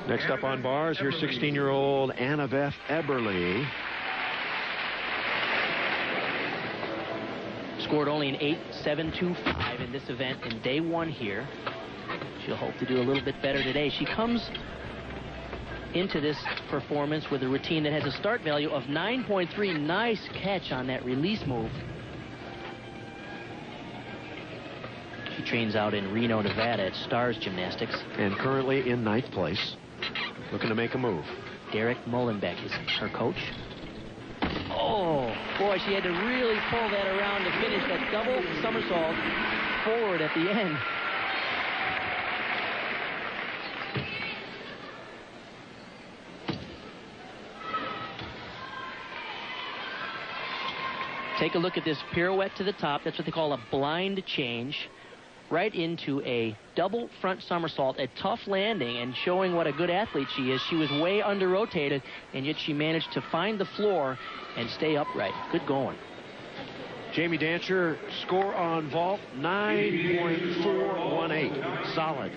Next up on bars, your 16-year-old Annabeth Eberly. Scored only an 8.725 in this event in day one here. She'll hope to do a little bit better today. She comes into this performance with a routine that has a start value of 9.3. Nice catch on that release move. She trains out in Reno, Nevada at Stars Gymnastics. And currently in 9th place, looking to make a move. Derek Mullenbeck is her coach. Oh, boy, she had to really pull that around to finish that double somersault forward at the end. Take a look at this pirouette to the top. That's what they call a blind change. Right into a double front somersault, a tough landing, and showing what a good athlete she is. She was way under-rotated, and yet she managed to find the floor and stay upright. Good going. Jamie Dancher, score on vault, 9.418. Solid.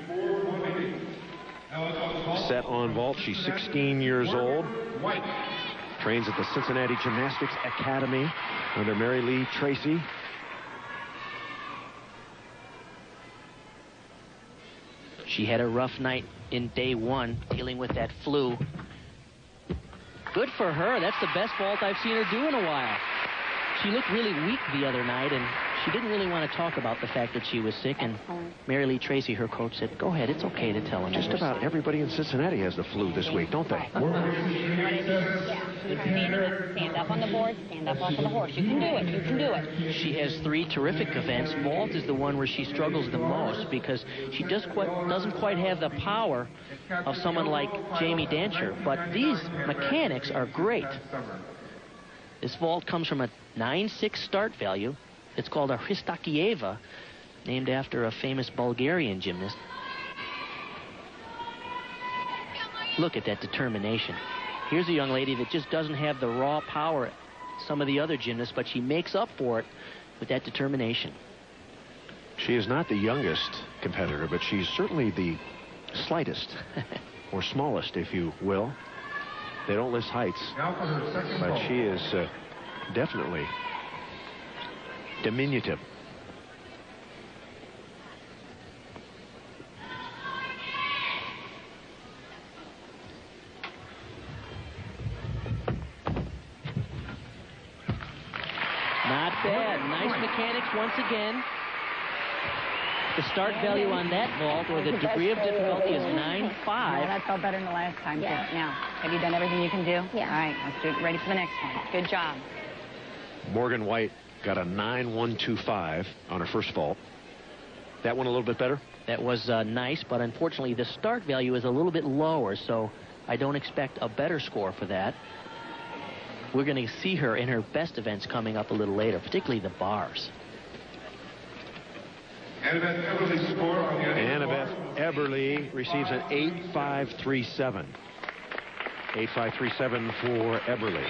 Set on vault. She's 16 years old. Trains at the Cincinnati Gymnastics Academy under Mary Lee Tracy. She had a rough night in day one, dealing with that flu. Good for her. That's the best vault I've seen her do in a while. She looked really weak the other night, and she didn't really want to talk about the fact that she was sick. And Mary Lee Tracy, her coach, said, go ahead, it's okay to tell him. Just about everybody in Cincinnati has the flu this week, don't they? Keep standing, stand up on the board, stand up off of the horse. You can do it, you can do it. She has 3 terrific events. Vault is the one where she struggles the most because she doesn't quite have the power of someone like Jamie Dancher. But these mechanics are great. This vault comes from a 9.6 start value. It's called a Hristakieva, named after a famous Bulgarian gymnast. Look at that determination. Here's a young lady that just doesn't have the raw power some of the other gymnasts, but she makes up for it with that determination. She is not the youngest competitor, but she's certainly the slightest, or smallest, if you will. They don't list heights, but she is definitely diminutive. Not bad. Nice mechanics once again. The start value on that vault, or the degree of difficulty, is 9.5. Yeah, that felt better than the last time. Yeah. Now, have you done everything you can do? Yeah. All right, let's get ready for the next one. Good job. Morgan White got a 9.125 on her first vault. That one a little bit better? That was nice, but unfortunately the start value is a little bit lower, so I don't expect a better score for that. We're going to see her in her best events coming up a little later, particularly the bars. Annabeth Eberly receives an 8.537. 8.537 for Eberly.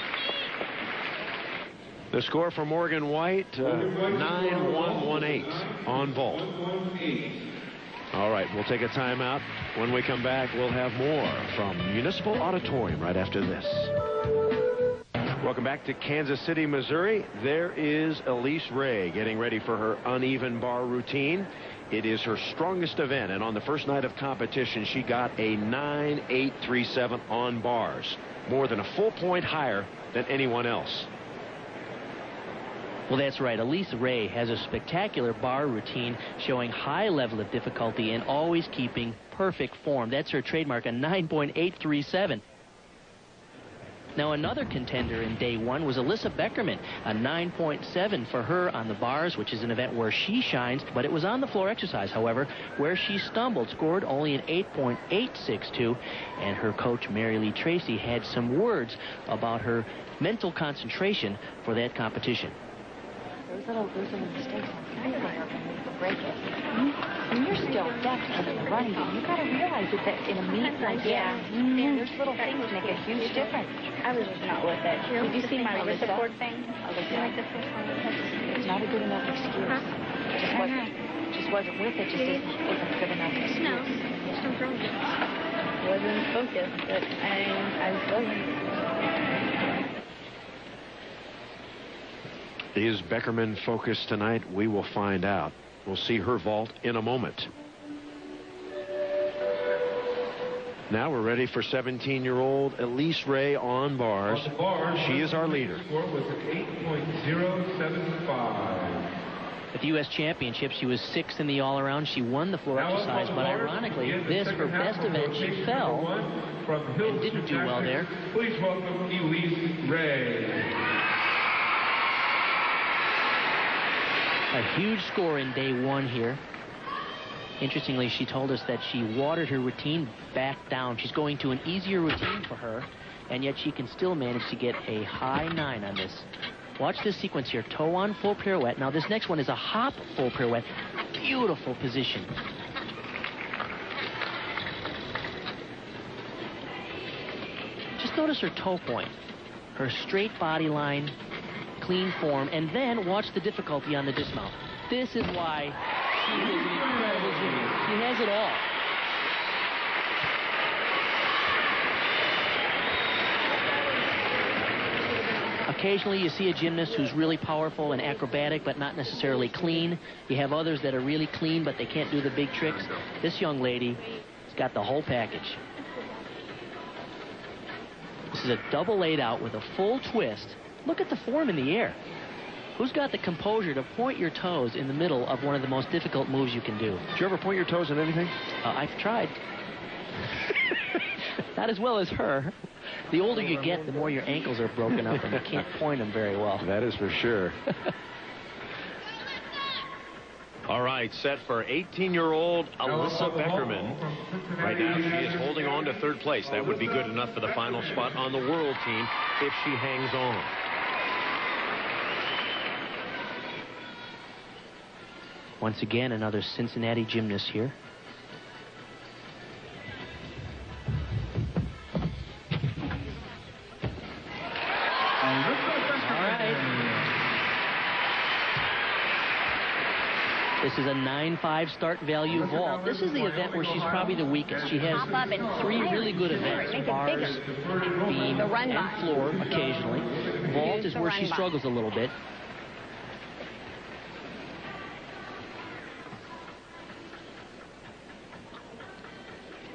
The score for Morgan White, 9.118 on vault. All right, we'll take a timeout. When we come back, we'll have more from Municipal Auditorium right after this. Welcome back to Kansas City, Missouri. There is Elise Ray getting ready for her uneven bar routine. It is her strongest event, and on the first night of competition, she got a 9.837 on bars, more than a full point higher than anyone else. Well, that's right. Elise Ray has a spectacular bar routine showing high level of difficulty and always keeping perfect form. That's her trademark, a 9.837. Now, another contender in day one was Alyssa Beckerman, a 9.7 for her on the bars, which is an event where she shines. But it was on the floor exercise, however, where she stumbled, scored only an 8.862, and her coach, Mary Lee Tracy, had some words about her mental concentration for that competition. Those little mistakes on fire can break it. When you're still deft in the running game, you got to realize that in a meet like that, those little things make a huge difference. I was just not with it. Did you see my wrist support thing? It's not a good enough excuse. Just wasn't with it. Just isn't a good enough excuse. No, just don't throw it. focused, but I wasn't. Is Beckerman focused tonight? We will find out. We'll see her vault in a moment. Now we're ready for 17-year-old Elise Ray on bars. She is our leader. Score was an 8.075. At the U.S. Championship, she was 6th in the all-around. She won the floor exercise, but ironically, this, her best event, she fell and didn't do well there. Please welcome Elise Ray. A huge score in day 1 here. Interestingly, she told us that she watered her routine back down. She's going to an easier routine for her, and yet she can still manage to get a high 9 on this. Watch this sequence here. Toe on full pirouette. Now this next one is a hop full pirouette. Beautiful position. Just notice her toe point, her straight body line, clean form, and then watch the difficulty on the dismount. This is why she is an incredible gymnast. She has it all. Occasionally you see a gymnast who's really powerful and acrobatic but not necessarily clean. You have others that are really clean but they can't do the big tricks. This young lady has got the whole package. This is a double laid out with a full twist. Look at the form in the air. Who's got the composure to point your toes in the middle of one of the most difficult moves you can do? Did you ever point your toes in anything? I've tried. Not as well as her. The older you get, the more your ankles are broken up and you can't point them very well. That is for sure. All right, set for 18-year-old Alyssa Beckerman. Right now, she is holding on to 3rd place. That would be good enough for the final spot on the world team if she hangs on. Once again, another Cincinnati gymnast here. This is a 9.5 start value vault. This is the event where she's probably the weakest. She has 3 really good events: bars, beam, and floor occasionally. Vault is where she struggles a little bit.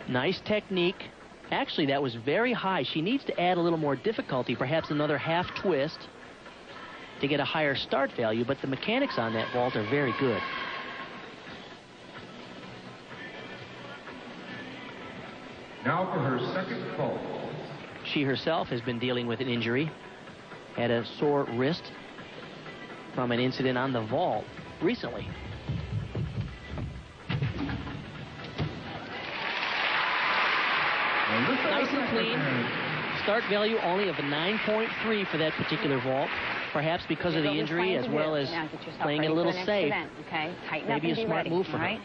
Nice technique. Actually, that was very high. She needs to add a little more difficulty, perhaps another half twist to get a higher start value, but the mechanics on that vault are very good. Now for her second vault. She herself has been dealing with an injury, had a sore wrist from an incident on the vault recently. Nice and clean. Start value only of a 9.3 for that particular vault. Perhaps because of the injury as well as playing it a little safe. Okay, tighten Maybe up a smart move for her.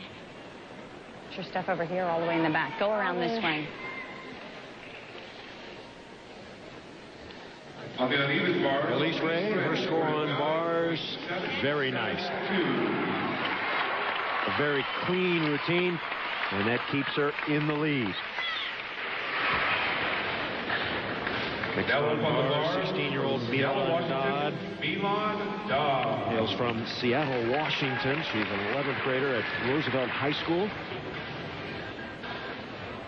Put your stuff over here all the way in the back. Go around this way. On the uneven bars, Elise Ray, her score on bars, very nice. A very clean routine, and that keeps her in the lead. Next on bars, 16-year-old Milan Dodd. Hails from Seattle, Washington. She's an 11th grader at Roosevelt High School.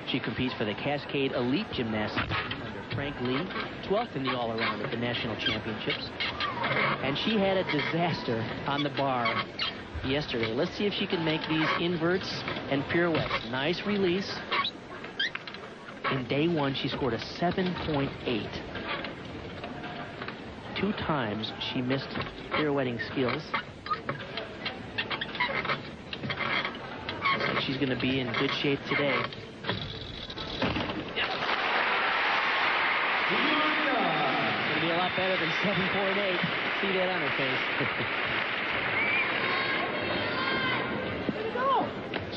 She competes for the Cascade Elite Gymnastics team under Frank Lee, 12th in the all-around at the national championships. And she had a disaster on the bar yesterday. Let's see if she can make these inverts and pirouettes. Nice release. In day 1, she scored a 7.8. 2 times she missed pirouetting skills. Looks like she's going to be in good shape today. It's going to be a lot better than 7.8. See that on her face.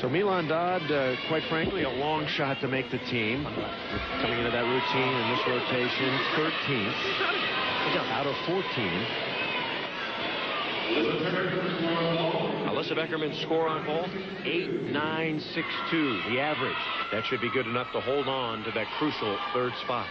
So Milan Dodd, quite frankly, a long shot to make the team. Coming into that routine in this rotation, 13th out of 14. Alyssa Beckerman's score on hole, 8.962, the average. That should be good enough to hold on to that crucial third spot.